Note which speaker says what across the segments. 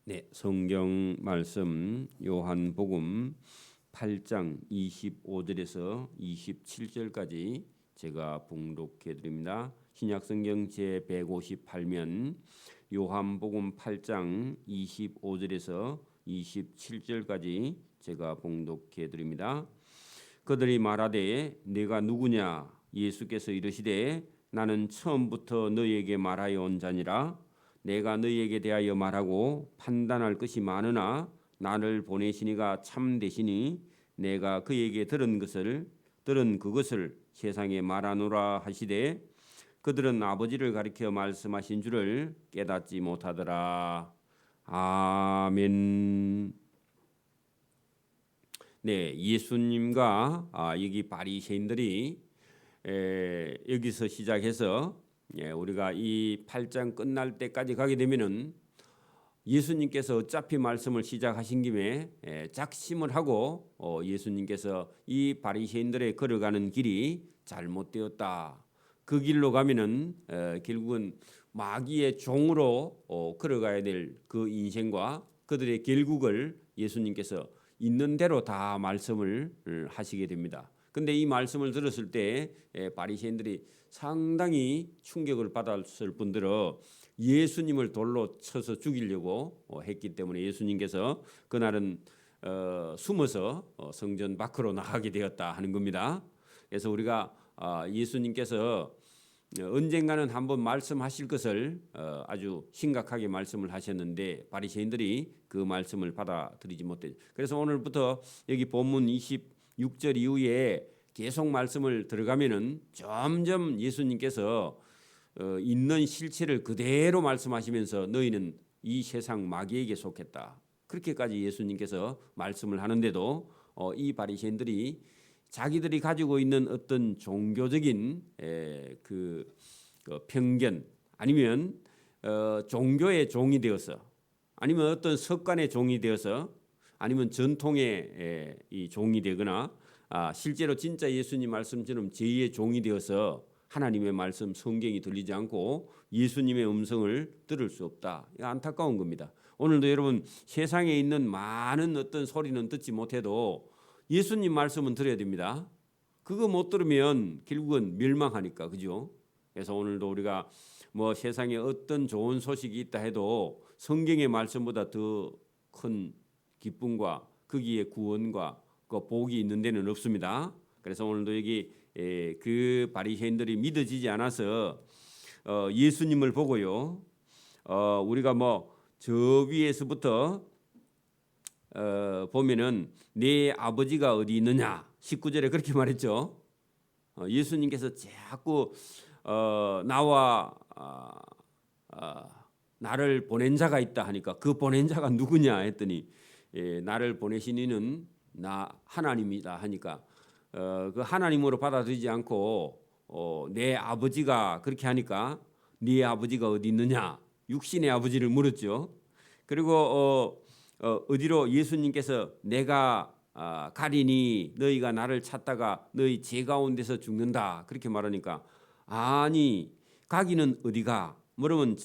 Speaker 1: 네, 성경 말씀 요한복음 8장 25절에서 27절까지 제가 봉독해 드립니다. 신약성경 제158면 요한복음 8장 25절에서 27절까지 제가 봉독해 드립니다. 그들이 말하되 네가 누구냐? 예수께서 이르시되 나는 처음부터 너희에게 말하여 온 자니라. 내가 너희에게 대하여 말하고 판단할 것이 많으나 나를 보내시니가 참되시니 내가 그에게 들은 그것을 세상에 말하노라 하시되 그들은 아버지를 가리켜 말씀하신 줄을 깨닫지 못하더라. 아멘. 네, 예수님과 여기 바리새인들이 여기서 시작해서 우리가 이 8장 끝날 때까지 가게 되면은 예수님께서 어차피 말씀을 시작하신 김에 작심을 하고 예수님께서 이 바리새인들의 걸어가는 길이 잘못되었다. 그 길로 가면은 결국은 마귀의 종으로 걸어가야 될 그 인생과 그들의 결국을 예수님께서 있는 대로 다 말씀을 하시게 됩니다. 근데 이 말씀을 들었을 때 바리새인들이 상당히 충격을 받았을 뿐더러 예수님을 돌로 쳐서 죽이려고 했기 때문에 예수님께서 그날은 숨어서 성전 밖으로 나가게 되었다 하는 겁니다. 그래서 우리가 예수님께서 언젠가는 한번 말씀하실 것을 아주 심각하게 말씀을 하셨는데 바리새인들이 그 말씀을 받아들이지 못했죠. 그래서 오늘부터 여기 본문 26절 이후에 계속 말씀을 들어가면은 점점 예수님께서 있는 실체를 그대로 말씀하시면서 너희는 이 세상 마귀에게 속했다. 그렇게까지 예수님께서 말씀을 하는데도 이 바리새인들이 자기들이 가지고 있는 어떤 종교적인 그 편견 아니면 종교의 종이 되어서 아니면 어떤 습관의 종이 되어서 아니면 전통의 이 종이 되거나 실제로 진짜 예수님 말씀처럼 제2의 종이 되어서 하나님의 말씀 성경이 들리지 않고 예수님의 음성을 들을 수 없다. 안타까운 겁니다. 오늘도 여러분 세상에 있는 많은 어떤 소리는 듣지 못해도 예수님 말씀은 들어야 됩니다. 그거 못 들으면 결국은 멸망하니까, 그죠? 그래서 오늘도 우리가 뭐 세상에 어떤 좋은 소식이 있다 해도 성경의 말씀보다 더 큰 기쁨과 거기에 구원과 그 복이 있는 데는 없습니다. 그래서 오늘도 여기 그 바리새인들이 믿어지지 않아서 예수님을 보고요. 우리가 뭐 저 위에서부터 보면은 네 아버지가 어디 있느냐 19절에 그렇게 말했죠. 예수님께서 자꾸 나와 나를 보낸 자가 있다 하니까 그 보낸 자가 누구냐 했더니 나를 보내신 이는 나 하나님이다 하니까 그 하나님으로 받아들이지 않고 내 아버지가 그렇게 하니까 네 아버지가 어디 있느냐 육신의 아버지를 물었죠. 그리고 어디로 예수님께서 내가 가리니 너희가 나를 찾다가 너희 제 가운데서 죽는다 그렇게 말하니까 아니 가기는 어디가 물으면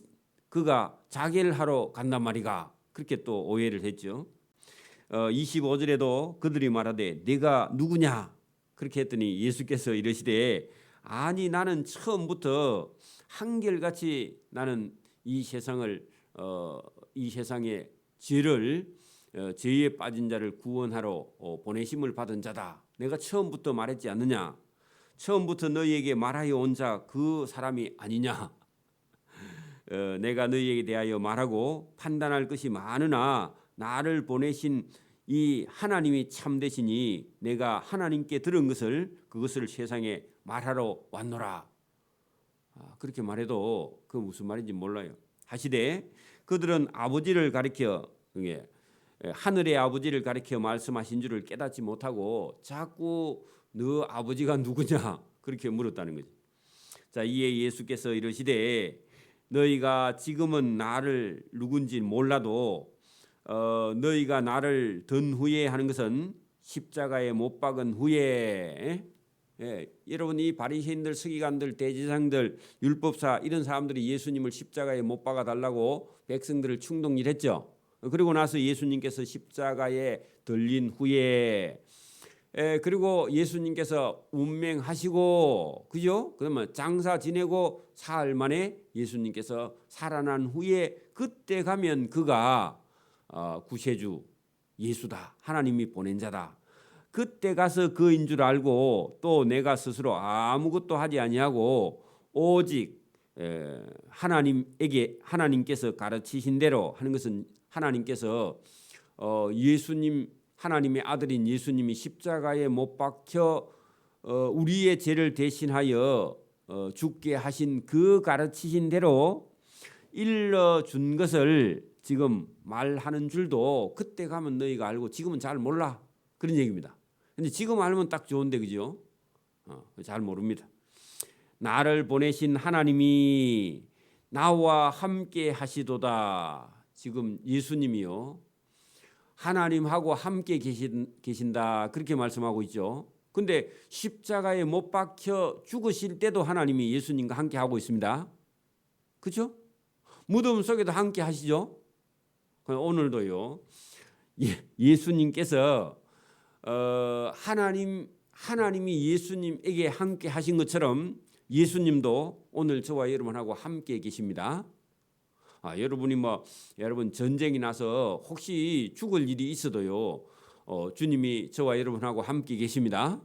Speaker 1: 그가 자기를 하러 간단 말이가 그렇게 또 오해를 했죠. 25절에도 그들이 말하되 네가 누구냐 그렇게 했더니 예수께서 이르시되 아니 나는 처음부터 한결같이 나는 이 세상을 이 세상의 죄를 죄에 빠진 자를 구원하러 보내심을 받은 자다. 내가 처음부터 말했지 않느냐? 처음부터 너희에게 말하여 온 자 그 사람이 아니냐? 내가 너희에게 대하여 말하고 판단할 것이 많으나 나를 보내신 이 하나님이 참되시니 내가 하나님께 들은 것을 그것을 세상에 말하러 왔노라. 그렇게 말해도 그 무슨 말인지 몰라요. 하시되 그들은 아버지를 가리켜 하늘의 아버지를 가리켜 말씀하신 줄을 깨닫지 못하고 자꾸 너 아버지가 누구냐 그렇게 물었다는 거죠. 자 이에 예수께서 이르시되 너희가 지금은 나를 누군지 몰라도 너희가 나를 든 후에 하는 것은 십자가에 못 박은 후에 여러분 이 바리새인들 서기관들 대제사장들 율법사 이런 사람들이 예수님을 십자가에 못 박아 달라고 백성들을 충동질했죠. 그리고 나서 예수님께서 십자가에 들린 후에 그리고 예수님께서 운명하시고 그죠? 그러면 장사 지내고 사흘 만에 예수님께서 살아난 후에 그때 가면 그가 구세주 예수다. 하나님이 보낸 자다. 그때 가서 그인 줄 알고 또 내가 스스로 아무것도 하지 아니하고 오직 하나님께서 가르치신 대로 하는 것은 하나님께서 예수님 하나님의 아들인 예수님이 십자가에 못 박혀 우리의 죄를 대신하여 죽게 하신 그 가르치신 대로 일러준 것을 지금 말하는 줄도 그때 가면 너희가 알고 지금은 잘 몰라 그런 얘기입니다. 근데 지금 알면 딱 좋은데 그죠? 잘 모릅니다. 나를 보내신 하나님이 나와 함께 하시도다. 지금 예수님이요 하나님하고 함께 계신다 그렇게 말씀하고 있죠. 근데 십자가에 못 박혀 죽으실 때도 하나님이 예수님과 함께 하고 있습니다. 그렇죠? 무덤 속에도 함께 하시죠. 오늘도요 예수님께서 하나님이 예수님에게 함께 하신 것처럼 예수님도 오늘 저와 여러분하고 함께 계십니다. 여러분이 여러분 전쟁이 나서 혹시 죽을 일이 있어도요 주님이 저와 여러분하고 함께 계십니다.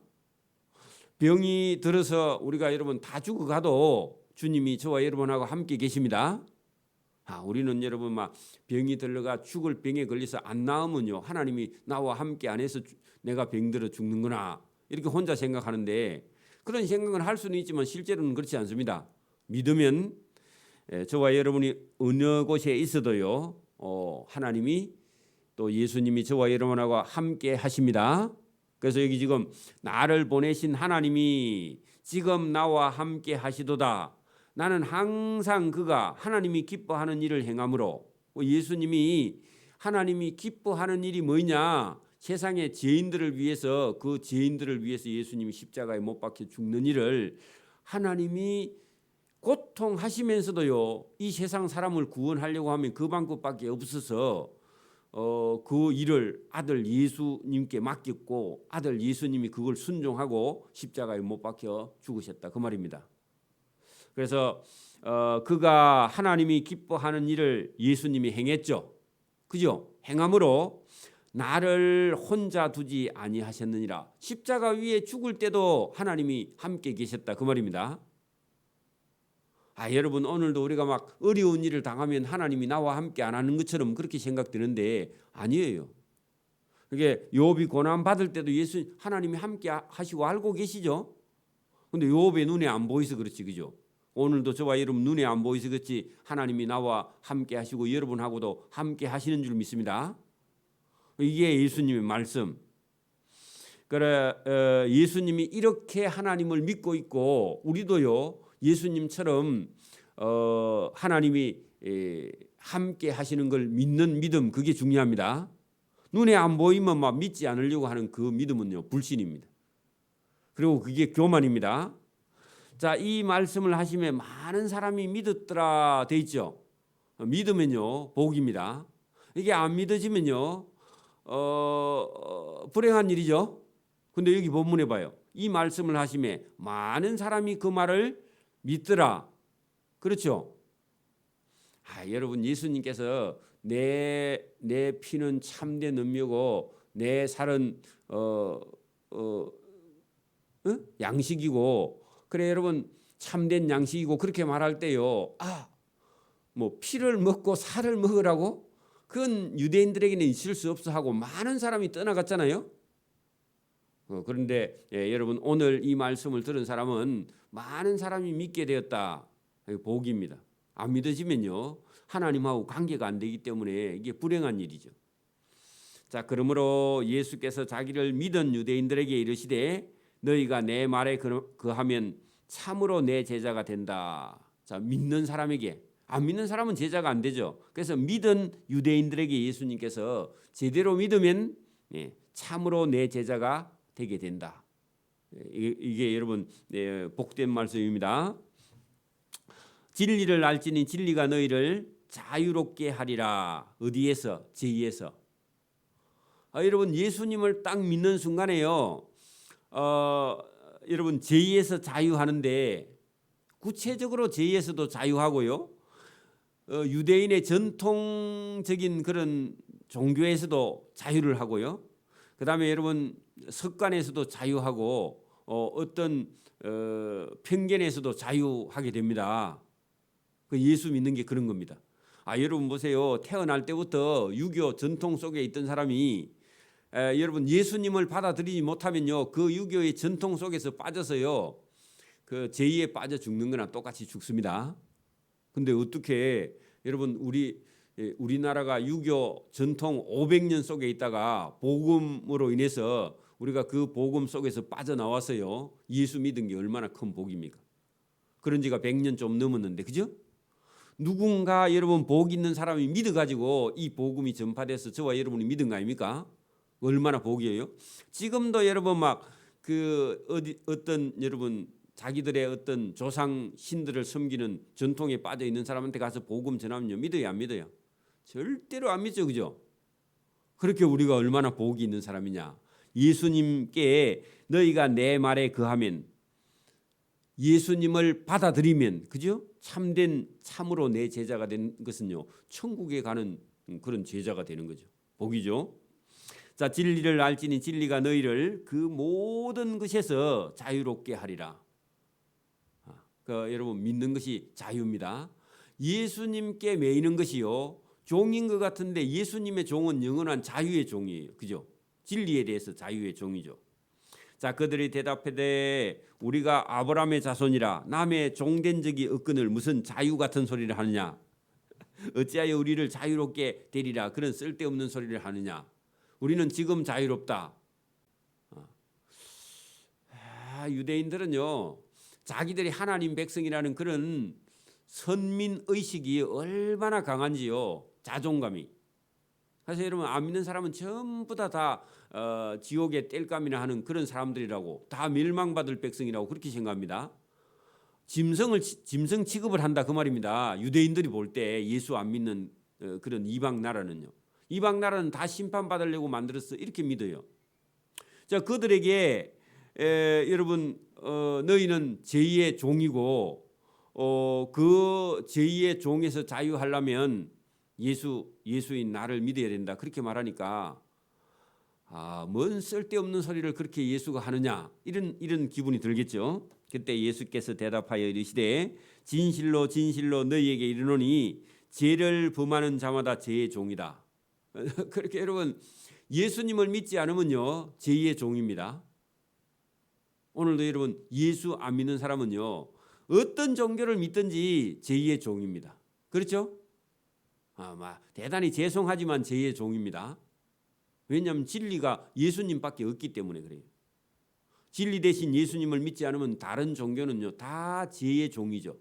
Speaker 1: 병이 들어서 우리가 여러분 다 죽어가도 주님이 저와 여러분하고 함께 계십니다. 우리는 여러분 병이 들러가 죽을 병에 걸려서 안 나으면요 하나님이 나와 함께 안 해서 내가 병들어 죽는구나 이렇게 혼자 생각하는데 그런 생각을 할 수는 있지만 실제로는 그렇지 않습니다. 믿으면 저와 여러분이 어느 곳에 있어도요 하나님이 또 예수님이 저와 여러분하고 함께 하십니다. 그래서 여기 지금 나를 보내신 하나님이 지금 나와 함께 하시도다. 나는 항상 그가 하나님이 기뻐하는 일을 행함으로 예수님이 하나님이 기뻐하는 일이 뭐냐 세상의 죄인들을 위해서 그 죄인들을 위해서 예수님이 십자가에 못 박혀 죽는 일을 하나님이 고통하시면서도요 이 세상 사람을 구원하려고 하면 그 방법밖에 없어서 그 일을 아들 예수님께 맡겼고 아들 예수님이 그걸 순종하고 십자가에 못 박혀 죽으셨다 그 말입니다. 그래서 그가 하나님이 기뻐하는 일을 예수님이 행했죠. 그죠? 행함으로 나를 혼자 두지 아니하셨느니라. 십자가 위에 죽을 때도 하나님이 함께 계셨다 그 말입니다. 여러분 오늘도 우리가 어려운 일을 당하면 하나님이 나와 함께 안 하는 것처럼 그렇게 생각되는데 아니에요. 그게 욥이 고난 받을 때도 하나님이 함께 하시고 알고 계시죠. 근데 욥의 눈에 안 보이서 그렇지 그죠? 오늘도 저와 여러분 눈에 안 보이서 그렇지 하나님이 나와 함께 하시고 여러분하고도 함께 하시는 줄 믿습니다. 이게 예수님의 말씀. 그래 예수님이 이렇게 하나님을 믿고 있고 우리도요 예수님처럼 하나님이 함께 하시는 걸 믿는 믿음 그게 중요합니다. 눈에 안 보이면 믿지 않으려고 하는 그 믿음은요 불신입니다. 그리고 그게 교만입니다. 자, 이 말씀을 하시며 많은 사람이 믿었더라 돼 있죠. 믿으면요 복입니다. 이게 안 믿어지면요 불행한 일이죠. 근데 여기 본문에 봐요. 이 말씀을 하시며 많은 사람이 그 말을 믿더라. 그렇죠? 여러분 예수님께서 내 피는 참된 음료고 내 살은 양식이고 그래 여러분 참된 양식이고 그렇게 말할 때요. 피를 먹고 살을 먹으라고? 그건 유대인들에게는 있을 수 없어 하고 많은 사람이 떠나갔잖아요. 그런데 여러분 오늘 이 말씀을 들은 사람은 많은 사람이 믿게 되었다. 복입니다. 안 믿어지면요 하나님하고 관계가 안 되기 때문에 이게 불행한 일이죠. 자, 그러므로 예수께서 자기를 믿은 유대인들에게 이르시되 너희가 내 말에 그하면 참으로 내 제자가 된다. 자, 믿는 사람에게. 안 믿는 사람은 제자가 안 되죠. 그래서 믿은 유대인들에게 예수님께서 제대로 믿으면 참으로 내 제자가 되게 된다. 이게 여러분 복된 말씀입니다. 진리를 알지니 진리가 너희를 자유롭게 하리라. 어디에서? 죄에서. 여러분 예수님을 딱 믿는 순간에요. 여러분 죄에서 자유하는데 구체적으로 죄에서도 자유하고요. 유대인의 전통적인 그런 종교에서도 자유를 하고요. 그다음에 여러분 습관에서도 자유하고 어떤 편견에서도 자유하게 됩니다. 그 예수 믿는 게 그런 겁니다. 여러분 보세요. 태어날 때부터 유교 전통 속에 있던 사람이 여러분 예수님을 받아들이지 못하면요, 그 유교의 전통 속에서 빠져서요, 그 죄에 빠져 죽는 거나 똑같이 죽습니다. 근데 어떻게 여러분 우리나라가 유교 전통 500년 속에 있다가 복음으로 인해서 우리가 그 복음 속에서 빠져나와서요, 예수 믿은 게 얼마나 큰 복입니까? 그런 지가 100년 좀 넘었는데, 그죠? 누군가 여러분 복 있는 사람이 믿어가지고 이 복음이 전파돼서 저와 여러분이 믿은 거 아닙니까? 얼마나 복이에요? 지금도 여러분 막 어떤 여러분 자기들의 어떤 조상 신들을 섬기는 전통에 빠져 있는 사람한테 가서 복음 전하면요, 믿어요, 안 믿어요? 절대로 안 믿죠, 그죠? 그렇게 우리가 얼마나 복이 있는 사람이냐? 예수님께 너희가 내 말에 거하면, 예수님을 받아들이면, 그죠? 참으로 내 제자가 된 것은요, 천국에 가는 그런 제자가 되는 거죠. 복이죠. 자, 진리를 알지니 진리가 너희를 그 모든 것에서 자유롭게 하리라. 여러분 믿는 것이 자유입니다. 예수님께 매이는 것이요, 종인 것 같은데 예수님의 종은 영원한 자유의 종이에요. 그죠? 진리에 대해서 자유의 종이죠. 자, 그들이 대답하되 우리가 아브라함의 자손이라 남의 종된 적이 없거늘 무슨 자유 같은 소리를 하느냐? 어찌하여 우리를 자유롭게 되리라 그런 쓸데없는 소리를 하느냐? 우리는 지금 자유롭다. 유대인들은요, 자기들이 하나님 백성이라는 그런 선민의식이 얼마나 강한지요. 자존감이. 그래서 여러분 안 믿는 사람은 전부 다 지옥의 땔감이나 하는 그런 사람들이라고, 다 멸망받을 백성이라고 그렇게 생각합니다. 짐승 취급을 한다 그 말입니다. 유대인들이 볼 때 예수 안 믿는 그런 이방 나라는요. 이방 나라는 다 심판받으려고 만들었어 이렇게 믿어요. 자, 그들에게 여러분 너희는 제2의 종이고 그 제2의 종에서 자유하려면 예수인 나를 믿어야 된다 그렇게 말하니까 뭔 쓸데없는 소리를 그렇게 예수가 하느냐 이런 기분이 들겠죠. 그때 예수께서 대답하여 이르시되 진실로 진실로 너희에게 이르노니 죄를 범하는 자마다 죄의 종이다. 그렇게 여러분 예수님을 믿지 않으면요 제2의 종입니다. 오늘도 여러분 예수 안 믿는 사람은요 어떤 종교를 믿든지 제2의 종입니다. 그렇죠? 대단히 죄송하지만 제2의 종입니다. 왜냐하면 진리가 예수님밖에 없기 때문에 그래요. 진리 대신 예수님을 믿지 않으면 다른 종교는요 다 제2의 종이죠.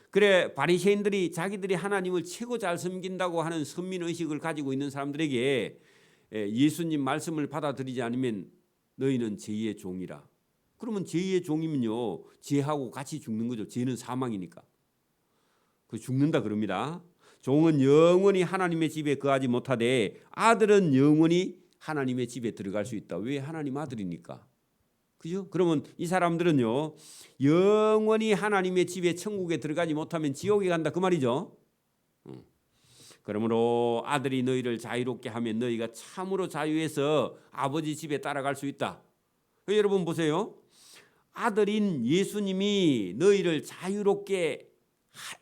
Speaker 1: 그래 바리새인들이 자기들이 하나님을 최고 잘 섬긴다고 하는 선민의식을 가지고 있는 사람들에게 예수님 말씀을 받아들이지 않으면 너희는 제2의 종이라. 그러면 제2의 종이면요 죄하고 같이 죽는 거죠. 죄는 사망이니까. 그 죽는다 그럽니다. 종은 영원히 하나님의 집에 거하지 못하되 아들은 영원히 하나님의 집에 들어갈 수 있다. 왜? 하나님 아들이니까. 그죠? 그러면 이 사람들은요 영원히 하나님의 집에 천국에 들어가지 못하면 지옥에 간다 그 말이죠. 그러므로 아들이 너희를 자유롭게 하면 너희가 참으로 자유해서 아버지 집에 따라갈 수 있다. 여러분 보세요. 아들인 예수님이 너희를 자유롭게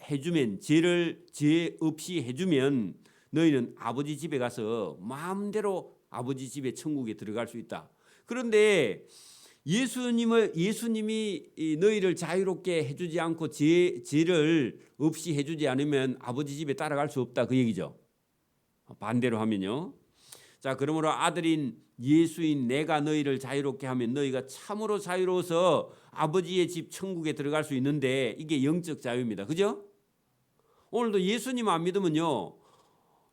Speaker 1: 해주면, 죄 없이 해주면 너희는 아버지 집에 가서 마음대로 아버지 집에 천국에 들어갈 수 있다. 그런데 예수님이 너희를 자유롭게 해주지 않고 죄를 없이 해주지 않으면 아버지 집에 따라갈 수 없다 그 얘기죠. 반대로 하면요. 자, 그러므로 아들인 예수인 내가 너희를 자유롭게 하면 너희가 참으로 자유로워서 아버지의 집 천국에 들어갈 수 있는데 이게 영적 자유입니다. 그죠? 오늘도 예수님 안 믿으면요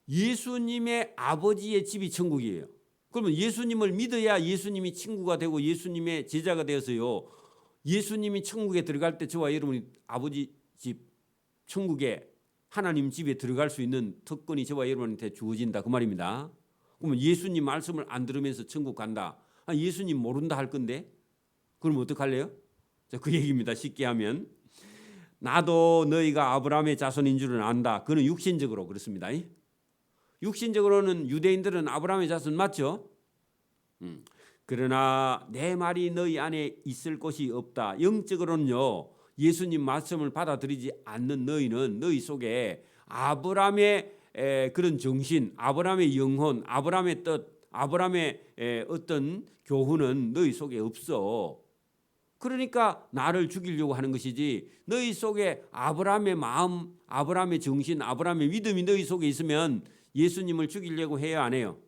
Speaker 1: 예수님의 아버지의 집이 천국이에요. 그러면 예수님을 믿어야 예수님이 친구가 되고 예수님의 제자가 되어서요 예수님이 천국에 들어갈 때 저와 여러분이 아버지 집 천국에 하나님 집에 들어갈 수 있는 특권이 저와 여러분한테 주어진다 그 말입니다. 그러면 예수님 말씀을 안 들으면서 천국 간다. 예수님 모른다 할 건데 그럼 어떡할래요? 자, 그 얘기입니다. 쉽게 하면 나도 너희가 아브라함의 자손인 줄은 안다. 그는 육신적으로 그렇습니다. 육신적으로는 유대인들은 아브라함의 자손 맞죠? 그러나 내 말이 너희 안에 있을 곳이 없다. 영적으로는요. 예수님 말씀을 받아들이지 않는 너희는 너희 속에 아브라함의 그런 정신, 아브라함의 영혼, 아브라함의 뜻, 아브라함의 어떤 교훈은 너희 속에 없어. 그러니까 나를 죽이려고 하는 것이지 너희 속에 아브라함의 마음, 아브라함의 정신, 아브라함의 믿음이 너희 속에 있으면 예수님을 죽이려고 해야 안 해요?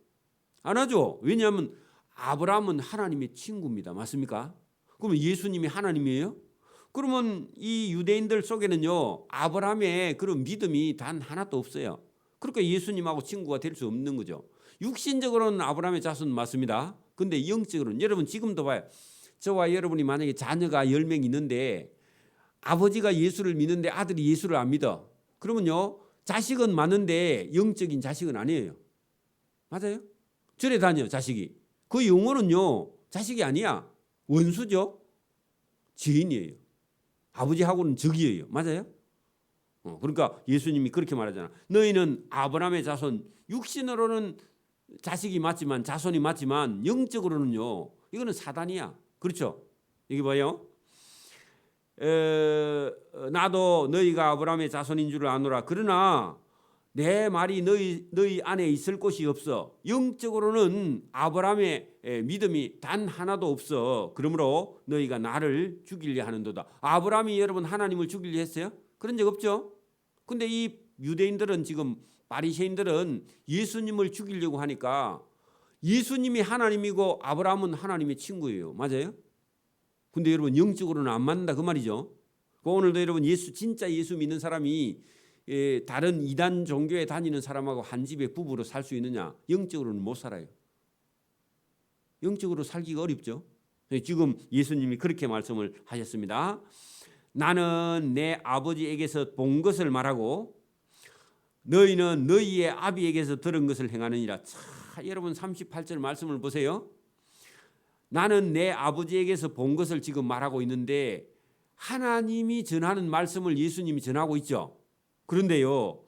Speaker 1: 안 하죠. 왜냐하면 아브라함은 하나님의 친구입니다. 맞습니까? 그러면 예수님이 하나님이에요? 그러면 이 유대인들 속에는요 아브라함의 그런 믿음이 단 하나도 없어요. 그러니까 예수님하고 친구가 될 수 없는 거죠. 육신적으로는 아브라함의 자손 맞습니다. 근데 영적으로는 여러분 지금도 봐요. 저와 여러분이 만약에 자녀가 10명 있는데 아버지가 예수를 믿는데 아들이 예수를 안 믿어. 그러면요 자식은 많은데 영적인 자식은 아니에요. 맞아요? 절에 다녀 자식이. 그 영혼은요 자식이 아니야. 원수죠. 지인이에요. 아버지하고는 적이에요. 맞아요? 그러니까 예수님이 그렇게 말하잖아. 너희는 아브라함의 자손, 육신으로는 자식이 맞지만 자손이 맞지만 영적으로는요 이거는 사단이야. 그렇죠? 여기 봐요. 나도 너희가 아브라함의 자손인 줄 아노라. 그러나 내 말이 너희 안에 있을 곳이 없어. 영적으로는 아브라함의 믿음이 단 하나도 없어. 그러므로 너희가 나를 죽이려 하는도다. 아브라함이 여러분 하나님을 죽이려 했어요? 그런 적 없죠. 근데 이 유대인들은 지금 바리새인들은 예수님을 죽이려고 하니까 예수님이 하나님이고 아브라함은 하나님의 친구예요. 맞아요? 근데 여러분 영적으로는 안 맞는다 그 말이죠. 오늘도 여러분 진짜 예수 믿는 사람이 다른 이단 종교에 다니는 사람하고 한 집에 부부로 살 수 있느냐? 영적으로는 못 살아요. 영적으로 살기가 어렵죠. 지금 예수님이 그렇게 말씀을 하셨습니다. 나는 내 아버지에게서 본 것을 말하고 너희는 너희의 아비에게서 들은 것을 행하느니라. 자, 여러분 38절 말씀을 보세요. 나는 내 아버지에게서 본 것을 지금 말하고 있는데 하나님이 전하는 말씀을 예수님이 전하고 있죠. 그런데요,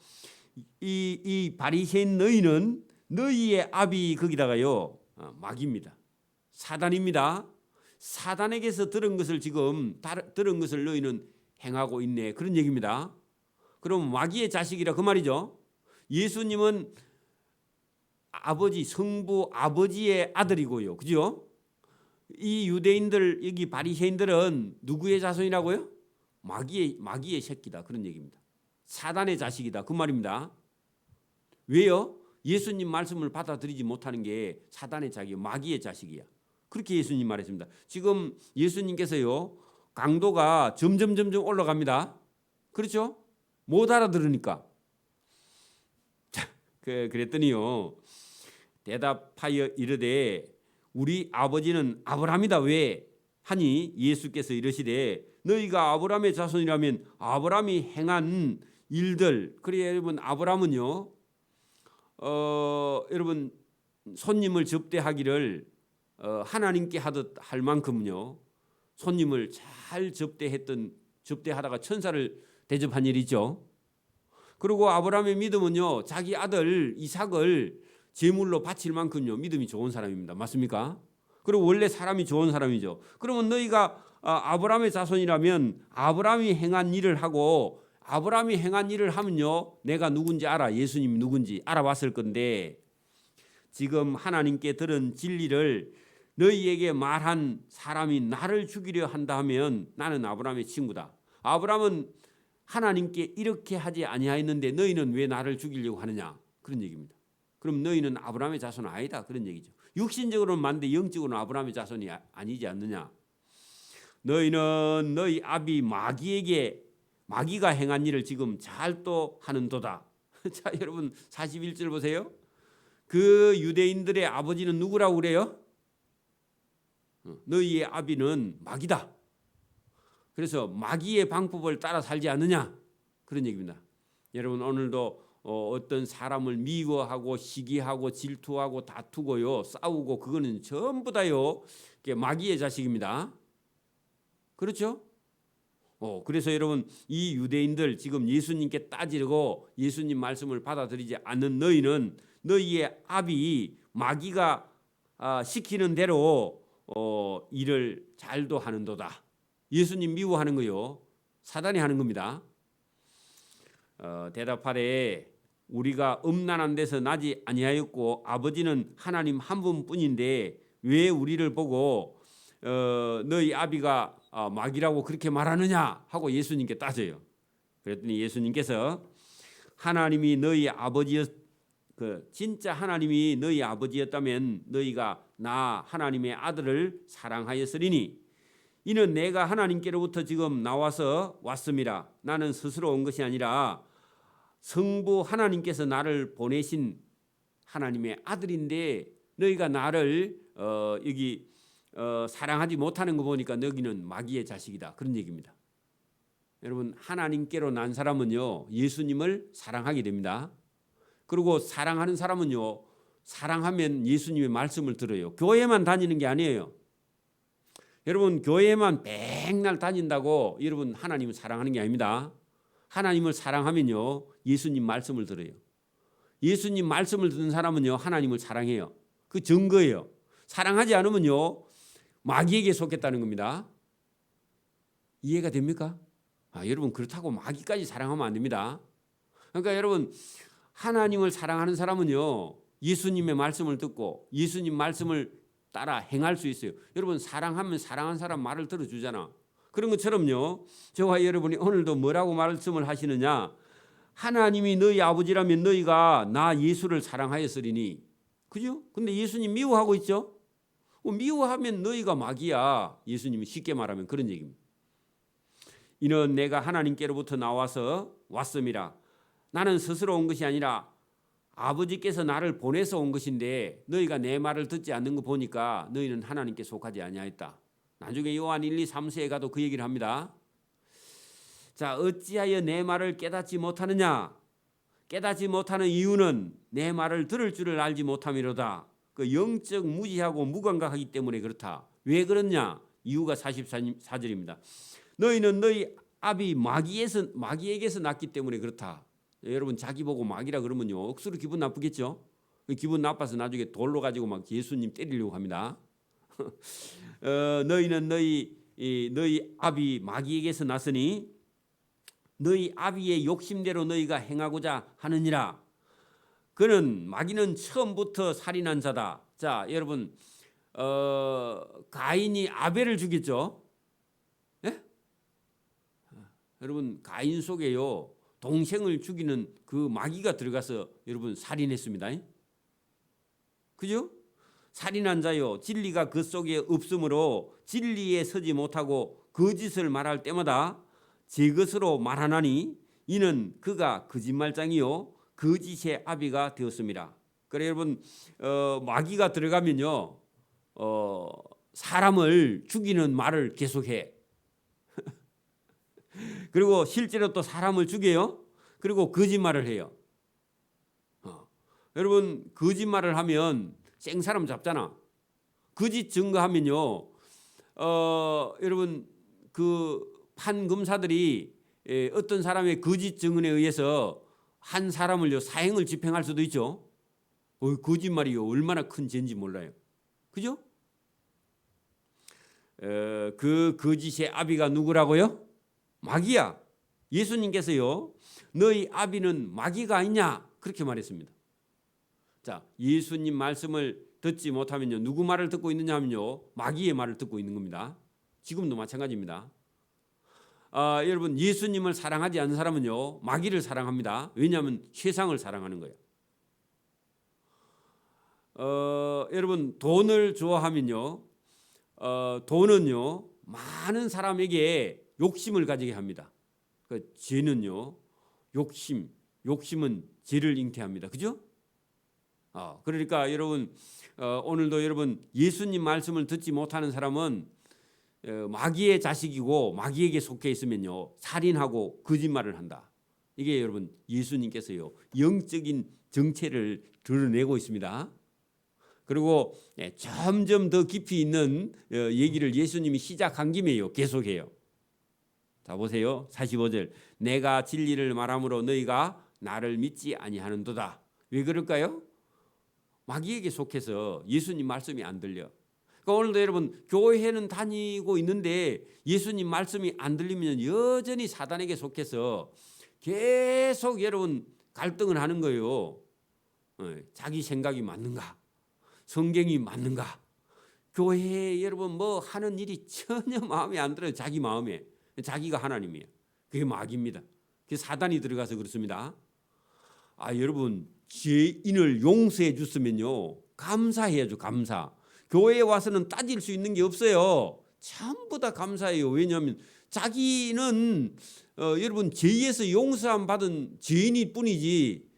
Speaker 1: 이 바리새인 너희는 너희의 아비 거기다가요 마귀입니다. 사단입니다. 사단에게서 들은 것을 지금 들은 것을 너희는 행하고 있네. 그런 얘기입니다. 그럼 마귀의 자식이라 그 말이죠. 예수님은 아버지 성부 아버지의 아들이고요. 그죠? 이 유대인들 여기 바리새인들은 누구의 자손이라고요? 마귀의 새끼다. 그런 얘기입니다. 사단의 자식이다. 그 말입니다. 왜요? 예수님 말씀을 받아들이지 못하는 게 사단의 자식이야. 마귀의 자식이야. 그렇게 예수님 말했습니다. 지금 예수님께서요. 강도가 점점 올라갑니다. 그렇죠? 못 알아들으니까. 자, 그랬더니요. 대답하여 이르되 우리 아버지는 아브라함이다. 왜? 하니 예수께서 이르시되 너희가 아브라함의 자손이라면 아브라함이 행한 일들. 그래 여러분 아브라함은요. 여러분 손님을 접대하기를 하나님께 하듯 할 만큼요. 손님을 잘 접대하다가 천사를 대접한 일이죠. 그리고 아브라함의 믿음은요. 자기 아들 이삭을 제물로 바칠 만큼요. 믿음이 좋은 사람입니다. 맞습니까? 그리고 원래 사람이 좋은 사람이죠. 그러면 너희가 아브라함의 자손이라면 아브라함이 행한 일을 하고 아브라함이 행한 일을 하면요. 내가 누군지 알아. 예수님이 누군지 알아봤을 건데 지금 하나님께 들은 진리를 너희에게 말한 사람이 나를 죽이려 한다 하면 나는 아브라함의 친구다. 아브라함은 하나님께 이렇게 하지 아니하였는데 너희는 왜 나를 죽이려고 하느냐. 그런 얘기입니다. 그럼 너희는 아브라함의 자손은 아니다. 그런 얘기죠. 육신적으로는 맞는데 영적으로는 아브라함의 자손이 아니지 않느냐. 너희는 너희 아비 마귀가 행한 일을 지금 잘 또 하는도다. 자 여러분 41절 보세요. 그 유대인들의 아버지는 누구라고 그래요? 너희의 아비는 마귀다. 그래서 마귀의 방법을 따라 살지 않느냐. 그런 얘기입니다. 여러분 오늘도 어떤 사람을 미워하고 시기하고 질투하고 다투고요, 싸우고, 그거는 전부 다요 마귀의 자식입니다. 그렇죠? 그래서 여러분, 이 유대인들 지금 예수님께 따지려고 예수님 말씀을 받아들이지 않는 너희는 너희의 압이 마귀가 시키는 대로 일을 잘도 하는도다. 예수님 미워하는 거요, 사단이 하는 겁니다. 대답하래, 우리가 음란한 데서 나지 아니하였고 아버지는 하나님 한 분뿐인데 왜 우리를 보고 너희 아비가 마귀라고 그렇게 말하느냐 하고 예수님께 따져요. 그랬더니 예수님께서 하나님이 너희 아버지였, 진짜 하나님이 너희 아버지였다면 너희가 나 하나님의 아들을 사랑하였으리니 이는 내가 하나님께로부터 지금 나와서 왔습니다. 나는 스스로 온 것이 아니라 성부 하나님께서 나를 보내신 하나님의 아들인데 너희가 나를 여기 사랑하지 못하는 거 보니까 너희는 마귀의 자식이다, 그런 얘기입니다. 여러분, 하나님께로 난 사람은요 예수님을 사랑하게 됩니다. 그리고 사랑하는 사람은요 사랑하면 예수님의 말씀을 들어요. 교회만 다니는 게 아니에요. 여러분, 교회만 맨날 다닌다고 여러분 하나님을 사랑하는 게 아닙니다. 하나님을 사랑하면요 예수님 말씀을 들어요. 예수님 말씀을 듣는 사람은요 하나님을 사랑해요. 그 증거예요. 사랑하지 않으면요 마귀에게 속했다는 겁니다. 이해가 됩니까? 여러분, 그렇다고 마귀까지 사랑하면 안 됩니다. 그러니까 여러분, 하나님을 사랑하는 사람은요 예수님의 말씀을 듣고 예수님 말씀을 따라 행할 수 있어요. 여러분, 사랑하면 사랑한 사람 말을 들어주잖아. 그런 것처럼요 저와 여러분이 오늘도 뭐라고 말씀을 하시느냐, 하나님이 너희 아버지라면 너희가 나 예수를 사랑하였으리니, 그죠? 근데 예수님 미워하고 있죠. 미워하면 너희가 마귀야, 예수님이 쉽게 말하면 그런 얘기입니다. 이는 내가 하나님께로부터 나와서 왔음이라. 나는 스스로 온 것이 아니라 아버지께서 나를 보내서 온 것인데 너희가 내 말을 듣지 않는 거 보니까 너희는 하나님께 속하지 아니하였다. 나중에 요한 1, 2, 3세에 가도 그 얘기를 합니다. 자, 어찌하여 내 말을 깨닫지 못하느냐? 깨닫지 못하는 이유는 내 말을 들을 줄을 알지 못함이로다. 그 영적 무지하고 무감각하기 때문에 그렇다. 왜 그렇냐? 이유가 44절입니다. 너희는 너희 아비 마귀에게서 났기 때문에 그렇다. 여러분, 자기 보고 마귀라 그러면요 억수로 기분 나쁘겠죠. 기분 나빠서 나중에 돌로 가지고 막 예수님 때리려고 합니다. 너희는 너희 아비 마귀에게서 났으니 너희 아비의 욕심대로 너희가 행하고자 하느니라. 그는 마귀는 처음부터 살인한 자다. 자, 여러분, 가인이 아벨을 죽였죠. 예? 여러분, 가인 속에요 동생을 죽이는 그 마귀가 들어가서 여러분 살인했습니다. 그죠? 살인한 자요, 진리가 그 속에 없으므로 진리에 서지 못하고 거짓을 말할 때마다 제 것으로 말하나니 이는 그가 거짓말장이요 거짓의 아비가 되었습니다. 그래 여러분, 마귀가 들어가면요 사람을 죽이는 말을 계속해. 그리고 실제로 또 사람을 죽여요. 그리고 거짓말을 해요. 여러분, 거짓말을 하면 생사람 잡잖아. 거짓 증거하면요 여러분, 그 판검사들이 어떤 사람의 거짓 증언에 의해서 한 사람을요 사형을 집행할 수도 있죠. 거짓말이요 얼마나 큰 죄인지 몰라요. 그죠? 그 거짓의 아비가 누구라고요? 마귀야. 예수님께서요 너희 아비는 마귀가 아니냐 그렇게 말했습니다. 자, 예수님 말씀을 듣지 못하면요 누구 말을 듣고 있느냐 하면요 마귀의 말을 듣고 있는 겁니다. 지금도 마찬가지입니다. 여러분, 예수님을 사랑하지 않는 사람은요 마귀를 사랑합니다. 왜냐하면 세상을 사랑하는 거예요. 여러분, 돈을 좋아하면요 돈은요 많은 사람에게 욕심을 가지게 합니다. 그 죄는요 욕심은 죄를 잉태합니다. 그죠? 그러니까 여러분, 오늘도 여러분 예수님 말씀을 듣지 못하는 사람은 마귀의 자식이고 마귀에게 속해 있으면요 살인하고 거짓말을 한다. 이게 여러분 예수님께서요 영적인 정체를 드러내고 있습니다. 그리고 점점 더 깊이 있는 얘기를 예수님이 시작한 김에요 계속해요. 자 보세요. 45절. 내가 진리를 말함으로 너희가 나를 믿지 아니하는도다. 왜 그럴까요? 마귀에게 속해서 예수님 말씀이 안 들려. 그러니까 오늘도 여러분 교회는 다니고 있는데 예수님 말씀이 안 들리면 여전히 사단에게 속해서 계속 여러분 갈등을 하는 거예요. 자기 생각이 맞는가? 성경이 맞는가? 교회에 여러분 뭐 하는 일이 전혀 마음에 안 들어요. 자기 마음에. 자기가 하나님이에요. 그게 마귀입니다. 그게 사단이 들어가서 그렇습니다. 여러분 죄인을 용서해 줬으면요 감사해야죠. 감사. 교회에 와서는 따질 수 있는 게 없어요. 전부 다 감사해요. 왜냐하면 자기는 여러분 죄에서 용서함 받은 죄인일 뿐이지.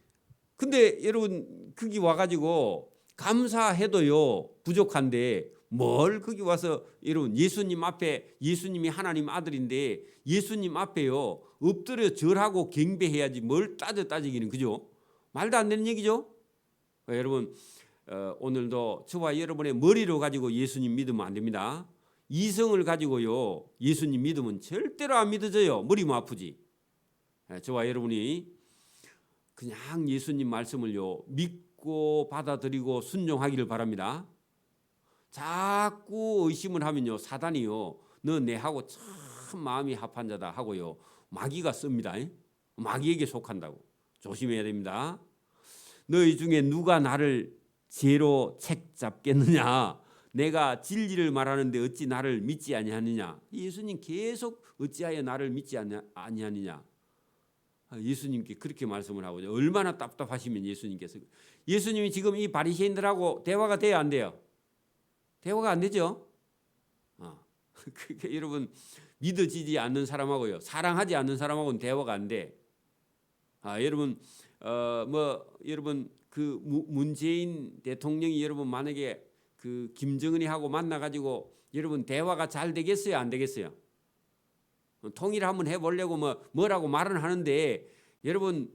Speaker 1: 근데 여러분 거기 와가지고 감사해도요 부족한데 뭘 거기 와서 여러분 예수님 앞에 예수님이 하나님 아들인데 예수님 앞에요 엎드려 절하고 경배해야지 뭘 따지기는 그죠? 말도 안 되는 얘기죠. 여러분 오늘도 저와 여러분의 머리로 가지고 예수님 믿으면 안 됩니다. 이성을 가지고요 예수님 믿으면 절대로 안 믿어져요. 머리만 아프지. 저와 여러분이 그냥 예수님 말씀을요 믿고 받아들이고 순종하기를 바랍니다. 자꾸 의심을 하면요 사단이요 너 내하고 참 마음이 합한 자다 하고요 마귀가 씁니다. 마귀에게 속한다고 조심해야 됩니다. 너희 중에 누가 나를 죄로 책 잡겠느냐? 내가 진리를 말하는데 어찌 나를 믿지 아니하느냐? 예수님 계속 어찌하여 나를 믿지 아니하느냐? 예수님께 그렇게 말씀을 하고 얼마나 답답하시면 예수님이 지금 이 바리새인들하고 대화가 돼야 안 돼요? 대화가 안 되죠. 그러니까 여러분 믿어지지 않는 사람하고요 사랑하지 않는 사람하고는 대화가 안 돼. 여러분 여러분 그 문재인 대통령이 여러분 만약에 그 김정은이하고 만나가지고 여러분 대화가 잘 되겠어요? 안 되겠어요? 통일을 한번 해보려고 뭐라고 말은 하는데 여러분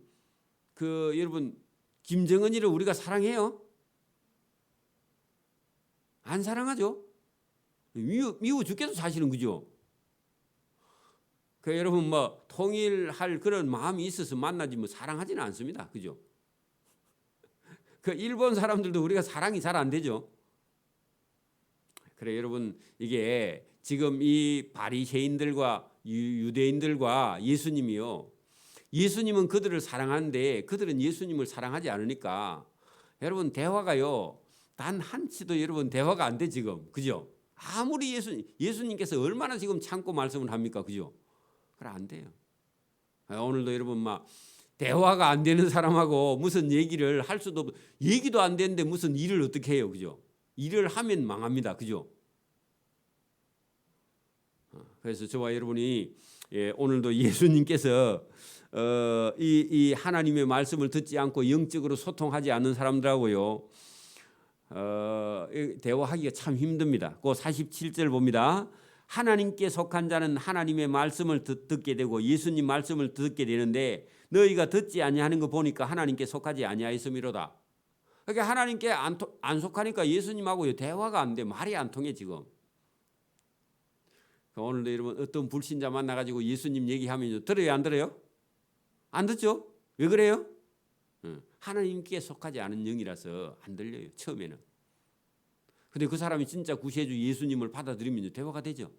Speaker 1: 여러분 김정은이를 우리가 사랑해요? 안 사랑하죠? 미워 죽겠어 사실은 그죠? 여러분 통일할 그런 마음이 있어서 만나지 사랑하지는 않습니다. 그죠? 일본 사람들도 우리가 사랑이 잘 안 되죠. 그래 여러분 이게 지금 이 바리새인들과 유대인들과 예수님이요. 예수님은 그들을 사랑하는데 그들은 예수님을 사랑하지 않으니까 여러분 대화가요. 단 한치도 여러분 대화가 안 돼 지금. 그죠? 아무리 예수님께서 얼마나 지금 참고 말씀을 합니까? 그죠? 그래 안 돼요. 오늘도 여러분 대화가 안 되는 사람하고 무슨 얘기를 할 수도 없고 얘기도 안 되는데 무슨 일을 어떻게 해요? 그죠? 일을 하면 망합니다. 그죠? 그래서 저와 여러분이 오늘도 예수님께서 이 하나님의 말씀을 듣지 않고 영적으로 소통하지 않는 사람들하고요 대화하기가 참 힘듭니다. 그 47절 봅니다. 하나님께 속한 자는 하나님의 말씀을 듣게 되고 예수님 말씀을 듣게 되는데 너희가 듣지 아니하는 거 보니까 하나님께 속하지 아니하였음이로다. 그러니까 하나님께 안 속하니까 예수님하고 대화가 안 돼. 말이 안 통해 지금. 오늘도 여러분 어떤 불신자 만나가지고 예수님 얘기하면 들어요 안 들어요? 안 듣죠? 왜 그래요? 하나님께 속하지 않은 영이라서 안 들려요 처음에는. 근데 그 사람이 진짜 구세주 예수님을 받아들이면 대화가 되죠.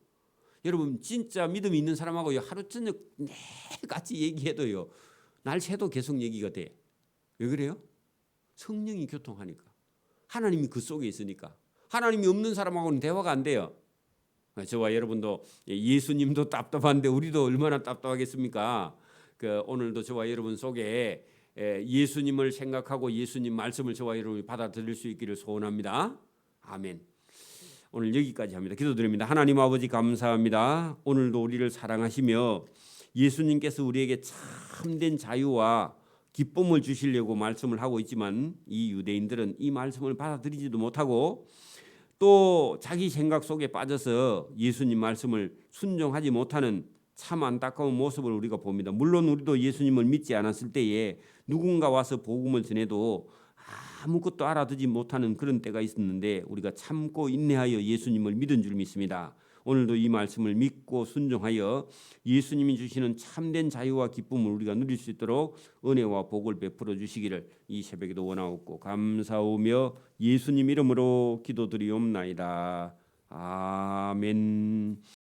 Speaker 1: 여러분 진짜 믿음이 있는 사람하고 하루 저녁 같이 얘기해도요 날 새도 계속 얘기가 돼. 왜 그래요? 성령이 교통하니까. 하나님이 그 속에 있으니까. 하나님이 없는 사람하고는 대화가 안 돼요. 저와 여러분도 예수님도 답답한데 우리도 얼마나 답답하겠습니까? 오늘도 저와 여러분 속에 예수님을 생각하고 예수님 말씀을 저와 여러분이 받아들일 수 있기를 소원합니다. 아멘. 오늘 여기까지 합니다. 기도드립니다. 하나님 아버지 감사합니다. 오늘도 우리를 사랑하시며 예수님께서 우리에게 참된 자유와 기쁨을 주시려고 말씀을 하고 있지만 이 유대인들은 이 말씀을 받아들이지도 못하고 또 자기 생각 속에 빠져서 예수님 말씀을 순종하지 못하는 참 안타까운 모습을 우리가 봅니다. 물론 우리도 예수님을 믿지 않았을 때에 누군가 와서 복음을 전해도 아무것도 알아듣지 못하는 그런 때가 있었는데 우리가 참고 인내하여 예수님을 믿은 줄 믿습니다. 오늘도 이 말씀을 믿고 순종하여 예수님이 주시는 참된 자유와 기쁨을 우리가 누릴 수 있도록 은혜와 복을 베풀어 주시기를 이 새벽에도 원하옵고 감사하며 예수님 이름으로 기도드리옵나이다. 아멘.